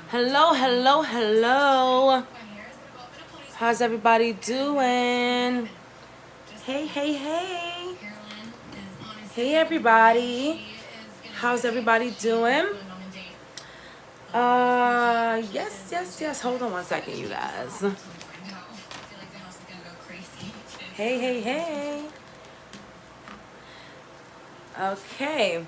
Hello, hello, hello. How's everybody doing? Hey, hey, hey. Hey, everybody. How's everybody doing? Yes. Hold on one second, you guys. Hey, hey, hey. Okay.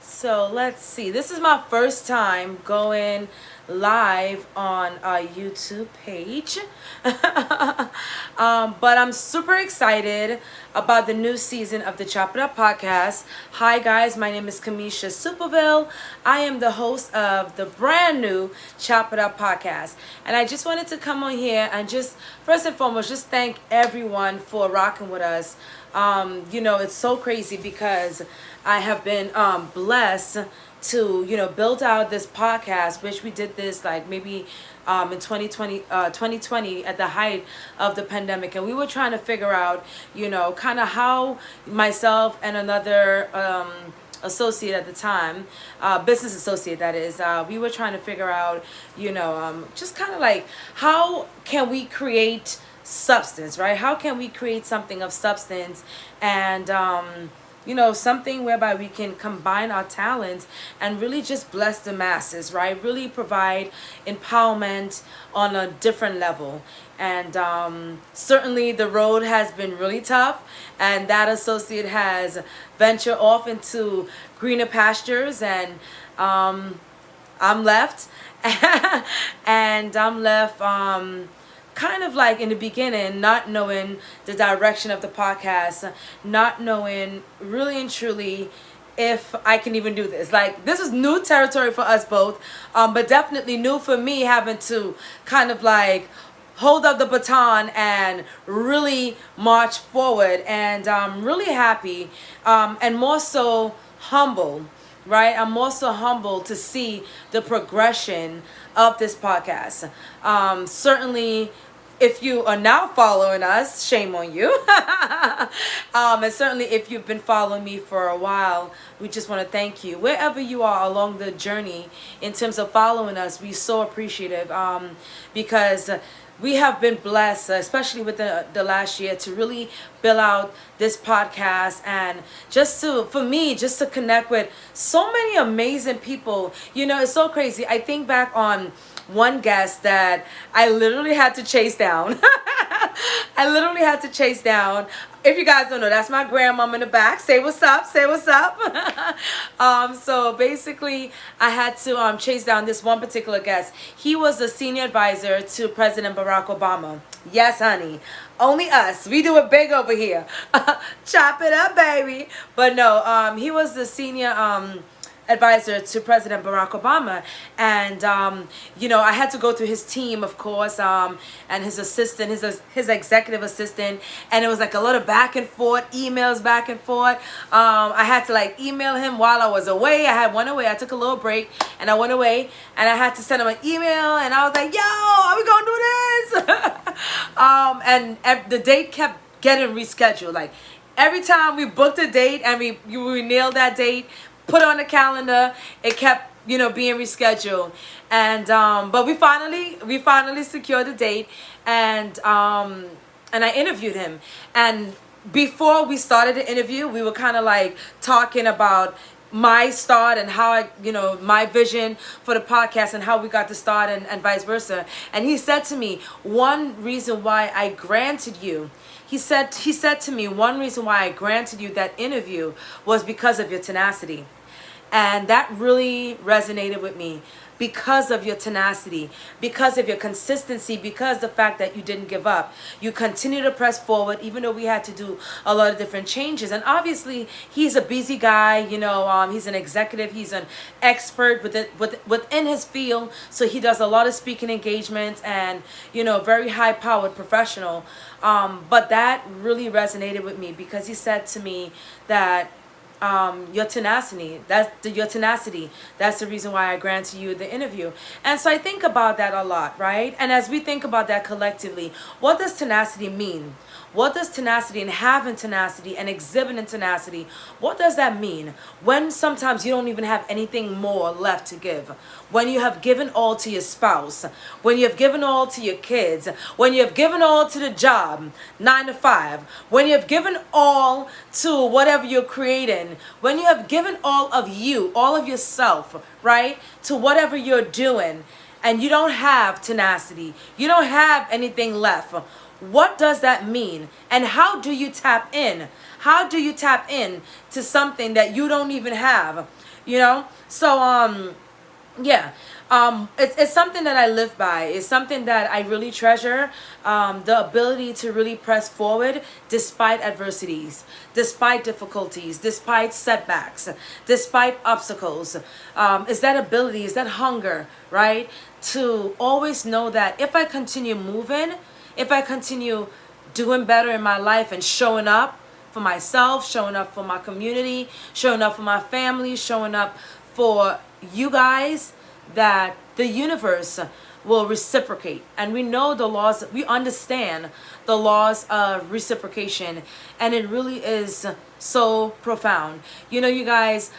So let's see. This is my first time going live on a YouTube page. But I'm super excited about the new season of the Chop It Up podcast. Hi guys, my name is Kamisha Superville. I am the host of the brand new Chop It Up podcast. And I just wanted to come on here and just first and foremost just thank everyone for rocking with us. It's so crazy because I have been blessed to build out this podcast, which we did this like maybe in 2020 at the height of the pandemic, and we were trying to figure out kind of how myself and another associate at the time, business associate that is, we were trying to figure out just kind of like how can we create substance, right? How can we create something of substance and something whereby we can combine our talents and really just bless the masses, right? Really provide empowerment on a different level. And certainly the road has been really tough, and that associate has ventured off into greener pastures, and I'm left. And I'm left kind of like in the beginning, not knowing the direction of the podcast, not knowing really and truly if I can even do this. Like, this is new territory for us both, but definitely new for me, having to kind of like hold up the baton and really march forward. And I'm really happy and more so humble, right? I'm also humbled to see the progression of this podcast. Certainly, if you are now following us, shame on you. And certainly if you've been following me for a while, we just want to thank you. Wherever you are along the journey in terms of following us, we're so appreciative because we have been blessed, especially with the last year, to really build out this podcast and just to connect with so many amazing people. It's so crazy. I think back on one guest that I literally had to chase down. I literally had to chase down. If you guys don't know, that's my grandmom in the back. Say what's up, say what's up. So basically, I had to chase down this one particular guest. He was a senior advisor to President Barack Obama. Yes, honey. Only us. We do it big over here. Chop it up, baby. But no, he was the senior advisor to President Barack Obama, and I had to go through his team, of course, and his assistant, his executive assistant, and it was like a lot of back and forth, emails back and forth. I had to like email him while I was away. Went away. I took a little break, and I went away, and I had to send him an email, and I was like, "Yo, are we gonna do this?" And the date kept getting rescheduled. Like every time we booked a date and we nailed that date, put on the calendar, it kept being rescheduled. And but we finally secured the date, and I interviewed him. And before we started the interview, we were kind of like talking about my start and how my vision for the podcast and how we got to start, and vice versa. And he said to me, one reason why I granted you He said to me, one reason why I granted you that interview was because of your tenacity. And that really resonated with me, because of your tenacity, because of your consistency, because the fact that you didn't give up. You continue to press forward, even though we had to do a lot of different changes. And obviously, he's a busy guy, he's an executive, he's an expert within his field. So he does a lot of speaking engagements and, very high-powered professional. But that really resonated with me, because he said to me that your tenacity, that's the reason why I granted you the interview. And so I think about that a lot, right? And as we think about that collectively, what does tenacity mean? What does tenacity and having tenacity and exhibiting tenacity, what does that mean? When sometimes you don't even have anything more left to give. When you have given all to your spouse, when you have given all to your kids, when you have given all to the job, 9 to 5, when you have given all to whatever you're creating, when you have given all of you, all of yourself, right, to whatever you're doing, and you don't have tenacity, you don't have anything left. What does that mean? And how do you tap in? How do you tap in to something that you don't even have? You know? So yeah, it's something that I live by. It's something that I really treasure. The ability to really press forward despite adversities, despite difficulties, despite setbacks, despite obstacles. Is that ability, is that hunger, right? To always know that if I continue moving, if I continue doing better in my life and showing up for myself, showing up for my community, showing up for my family, showing up for you guys, that the universe will reciprocate. And we know the laws, we understand the laws of reciprocation, and it really is so profound. You know, you guys,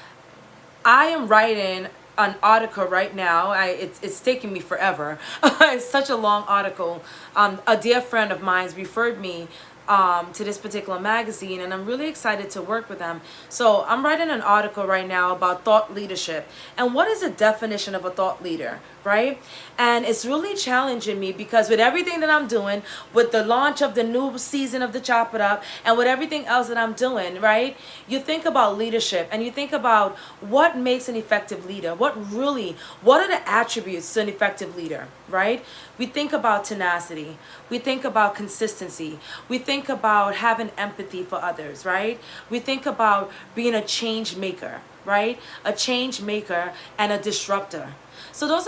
I am writing an article right now. It's taking me forever. It's such a long article. A dear friend of mine referred me to this particular magazine, and I'm really excited to work with them. So I'm writing an article right now about thought leadership and what is the definition of a thought leader, right? And it's really challenging me because with everything that I'm doing, with the launch of the new season of the Chop It Up, and with everything else that I'm doing, right? You think about leadership and you think about what makes an effective leader. What are the attributes to an effective leader, right? We think about tenacity. We think about consistency. We think about having empathy for others, right? We think about being a change maker, right? A change maker and a disruptor. So those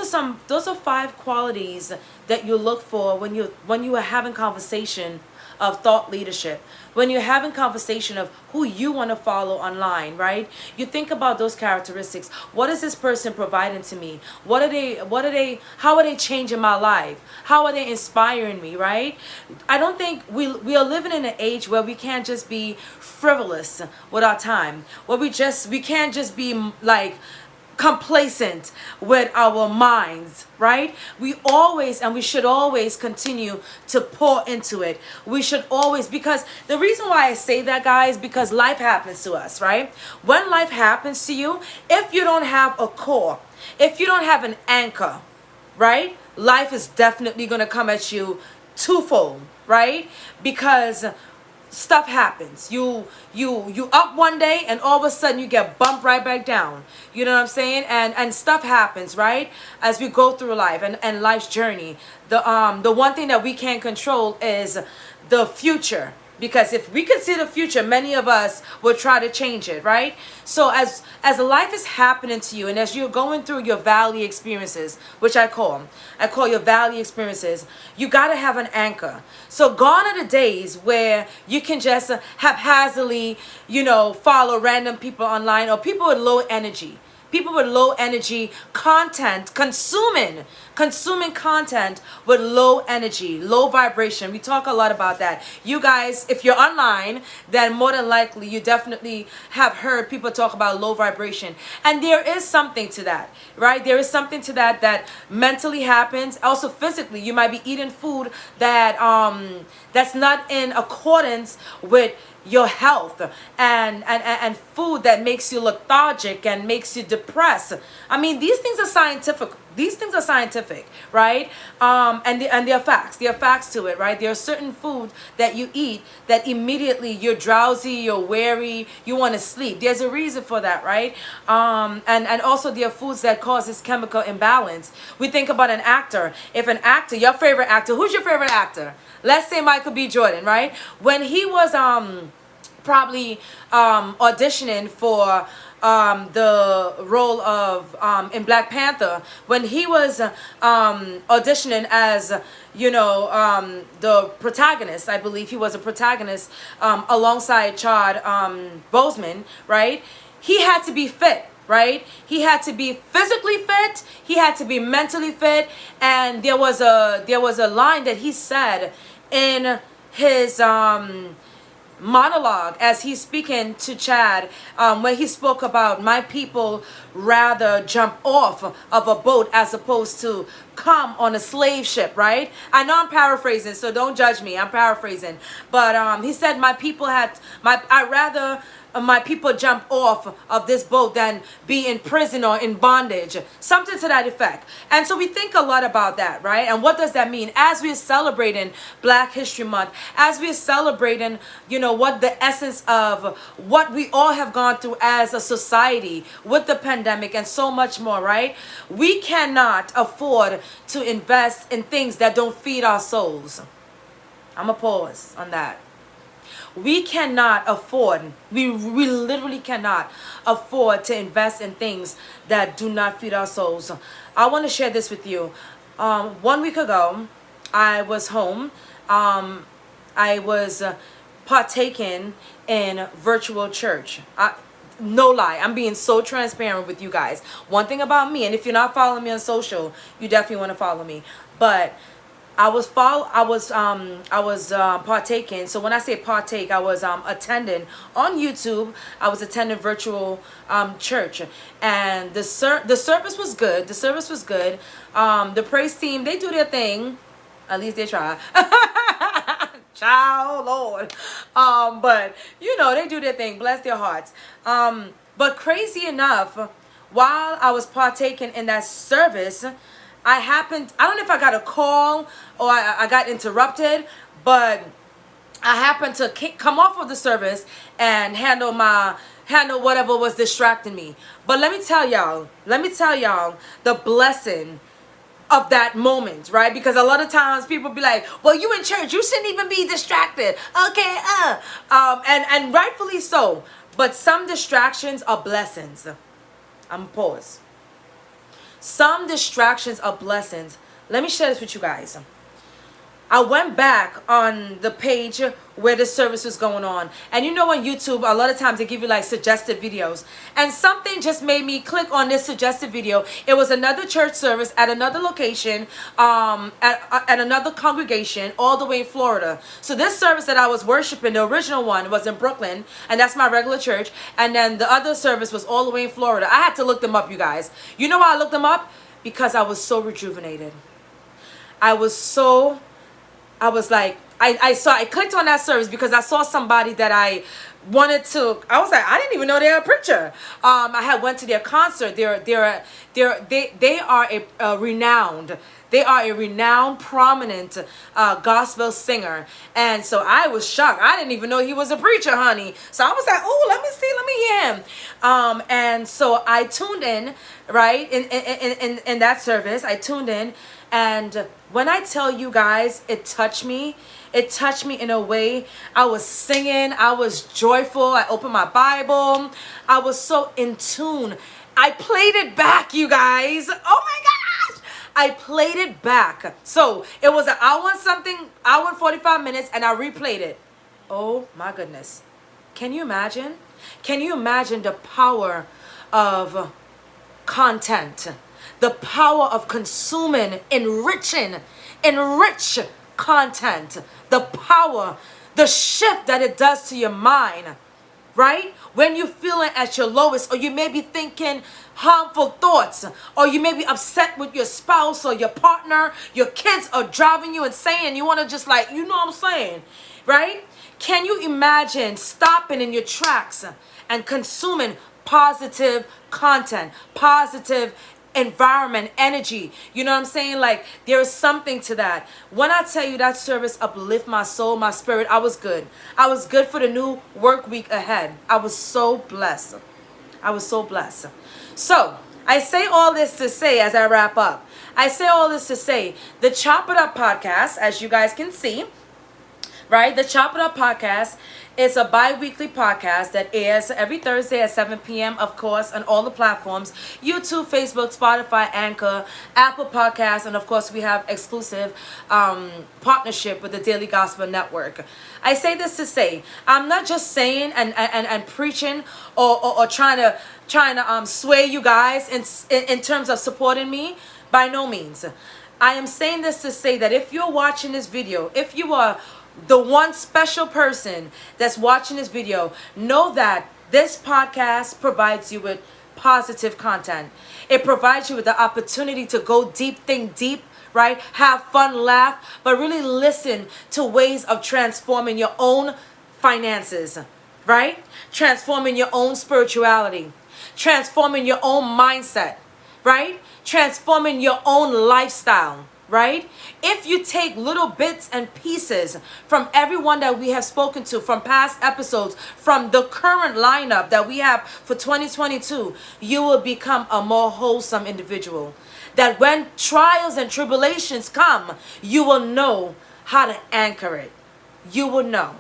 are 5 qualities that you look for when you are having conversation of thought leadership. When you're having conversation of who you want to follow online, right? You think about those characteristics. What is this person providing to me? How are they changing my life? How are they inspiring me, right? I don't think we are living in an age where we can't just be frivolous with our time. Where we can't just be like complacent with our minds, right? We should always continue to pour into it. We should always, because the reason why I say that, guys, because life happens to us, right? When life happens to you, if you don't have a core, if you don't have an anchor, right? Life is definitely going to come at you twofold, right? Because stuff happens. You up one day and all of a sudden you get bumped right back down. You know what I'm saying? And stuff happens, right? As we go through life and life's journey. The one thing that we can't control is the future. Because if we could see the future, many of us would try to change it, right? So as life is happening to you and as you're going through your valley experiences, which I call your valley experiences, you got to have an anchor. So gone are the days where you can just haphazardly, follow random people online or people with low energy. People with low energy content, consuming content with low energy, low vibration. We talk a lot about that. You guys, if you're online, then more than likely you definitely have heard people talk about low vibration. And there is something to that, right? There is something to that mentally happens. Also physically, you might be eating food that's not in accordance with your health and food that makes you lethargic and makes you depressed. I mean, these things are scientific. Right? And there are facts. There are facts to it, right? There are certain foods that you eat that immediately you're drowsy, you're weary, you want to sleep. There's a reason for that, right? And also there are foods that cause this chemical imbalance. We think about an actor. If an actor, your favorite actor, who's your favorite actor? Let's say Michael B. Jordan, right? When he was probably auditioning for the role of in Black Panther, when he was auditioning as the protagonist, I believe he was a protagonist alongside Chad Boseman, right? He had to be fit. Right? He had to be physically fit. He had to be mentally fit. And there was a line that he said in his monologue as he's speaking to Chad, where he spoke about my people rather jump off of a boat as opposed to come on a slave ship, right? I know I'm paraphrasing, so don't judge me. I'm paraphrasing. But he said I rather my people jump off of this boat than be in prison or in bondage, something to that effect. And so we think a lot about that, right? And what does that mean as we're celebrating Black History Month, as we're celebrating, what the essence of what we all have gone through as a society with the pandemic and so much more, right? We cannot afford to invest in things that don't feed our souls. I'm gonna pause on that. We literally cannot afford to invest in things that do not feed our souls. I want to share this with you. 1 week ago, I was home. I was partaking in virtual church. No lie, I'm being so transparent with you guys. One thing about me, and if you're not following me on social, you definitely want to follow me. But I was partaking. So when I say partake, I was attending on YouTube. I was attending virtual church, and the service was good. The service was good. The praise team, they do their thing. At least they try. Child, Lord. But they do their thing. Bless their hearts. But crazy enough, while I was partaking in that service, I don't know if I got a call or I got interrupted, but I happened to come off of the service and handle whatever was distracting me. But let me tell y'all the blessing of that moment, right? Because a lot of times people be like, well, you in church, you shouldn't even be distracted. Okay, and rightfully so. But some distractions are blessings. I'm gonna pause. Some distractions are blessings. Let me share this with you guys. I went back on the page where the service was going on. And on YouTube, a lot of times they give you like suggested videos. And something just made me click on this suggested video. It was another church service at another location, at another congregation all the way in Florida. So this service that I was worshiping, the original one, was in Brooklyn. And that's my regular church. And then the other service was all the way in Florida. I had to look them up, you guys. You know why I looked them up? Because I was so rejuvenated. I clicked on that service because I saw somebody that I wanted to. I was like, I didn't even know they were a preacher. I had went to their concert. They are a renowned. They are a renowned, prominent gospel singer. And so I was shocked. I didn't even know he was a preacher, honey. So I was like, oh, let me hear him. And so I tuned in, right, in that service. I tuned in. And when I tell you guys, it touched me. It touched me in a way. I was singing. I was joyful. I opened my Bible. I was so in tune. I played it back, you guys. Oh my gosh. I played it back. So it was an hour and 45 minutes, and I replayed it. Oh my goodness. Can you imagine? Can you imagine the power of content? The power of consuming, enrich content. The power, the shift that it does to your mind, right? When you're feeling at your lowest, or you may be thinking harmful thoughts, or you may be upset with your spouse or your partner, your kids are driving you insane, you want to just what I'm saying, right? Can you imagine stopping in your tracks and consuming positive content, positive environment, energy? You know what I'm saying? There is something to that. When I tell you that service uplift my soul, my spirit, I was good. I was good for the new work week ahead. I was so blessed. So I say all this to say, as I wrap up, the Chop It Up podcast, as you guys can see, right? The Chop It Up podcast is a bi-weekly podcast that airs every Thursday at 7 p.m., of course, on all the platforms: YouTube, Facebook, Spotify, Anchor, Apple Podcasts, and of course, we have exclusive partnership with the Daily Gospel Network. I say this to say, I'm not just saying and preaching or trying to sway you guys in terms of supporting me. By no means. I am saying this to say that if you're watching this video, if you are the one special person that's watching this video, know that this podcast provides you with positive content. It provides you with the opportunity to go deep, think deep, right? Have fun, laugh, but really listen to ways of transforming your own finances, right? Transforming your own spirituality, transforming your own mindset, right? Transforming your own lifestyle, right? If you take little bits and pieces from everyone that we have spoken to, from past episodes, from the current lineup that we have for 2022, you will become a more wholesome individual. That when trials and tribulations come, you will know how to anchor it. You will know.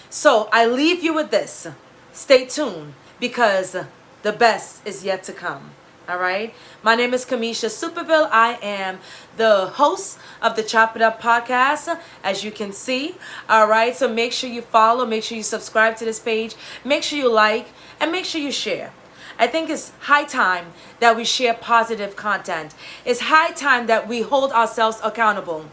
So I leave you with this. Stay tuned, because the best is yet to come. All right. My name is Kamisha Superville. I am the host of the Chop It Up podcast, as you can see. All right. So make sure you follow, make sure you subscribe to this page, make sure you like, and make sure you share. I think it's high time that we share positive content. It's high time that we hold ourselves accountable.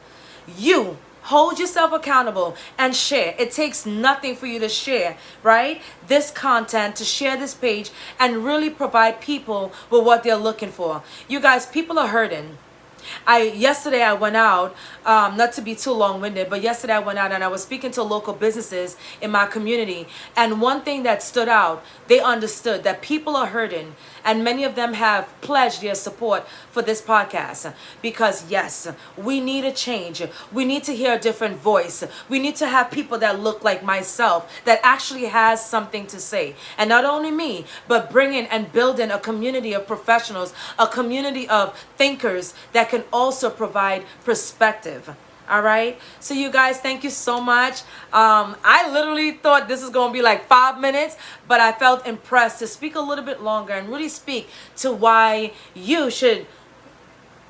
You hold yourself accountable and share. It takes nothing for you to share, right? This content, to share this page and really provide people with what they're looking for. You guys, people are hurting. Yesterday I went out, not to be too long-winded, but yesterday I went out and I was speaking to local businesses in my community, and one thing that stood out, they understood that people are hurting, and many of them have pledged their support for this podcast, because yes, we need a change. We need to hear a different voice. We need to have people that look like myself, that actually has something to say. And not only me, but bringing and building a community of professionals, a community of thinkers that can also provide perspective. All right. So you guys, thank you so much. I literally thought this was going to be like 5 minutes, but I felt impressed to speak a little bit longer and really speak to why you should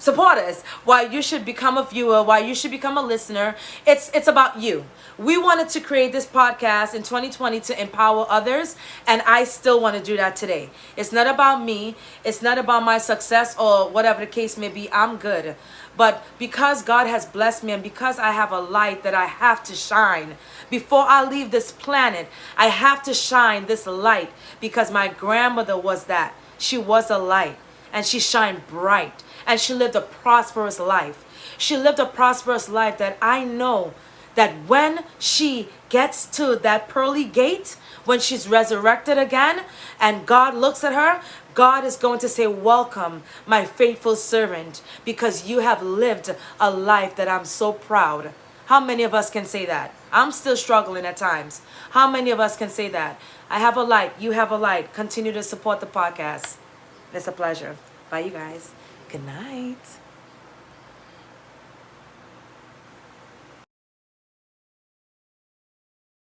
support us, why you should become a viewer, why you should become a listener. It's about you. We wanted to create this podcast in 2020 to empower others, and I still want to do that today. It's not about me. It's not about my success or whatever the case may be. I'm good. But because God has blessed me, and because I have a light that I have to shine before I leave this planet, I have to shine this light, because my grandmother was that. She was a light, and she shined bright, and she lived a prosperous life. She lived a prosperous life that I know that when she gets to that pearly gate, when she's resurrected again, and God looks at her, God is going to say, "Welcome, my faithful servant, because you have lived a life that I'm so proud." How many of us can say that? I'm still struggling at times. How many of us can say that? I have a light. You have a light. Continue to support the podcast. It's a pleasure. Bye, you guys. Good night.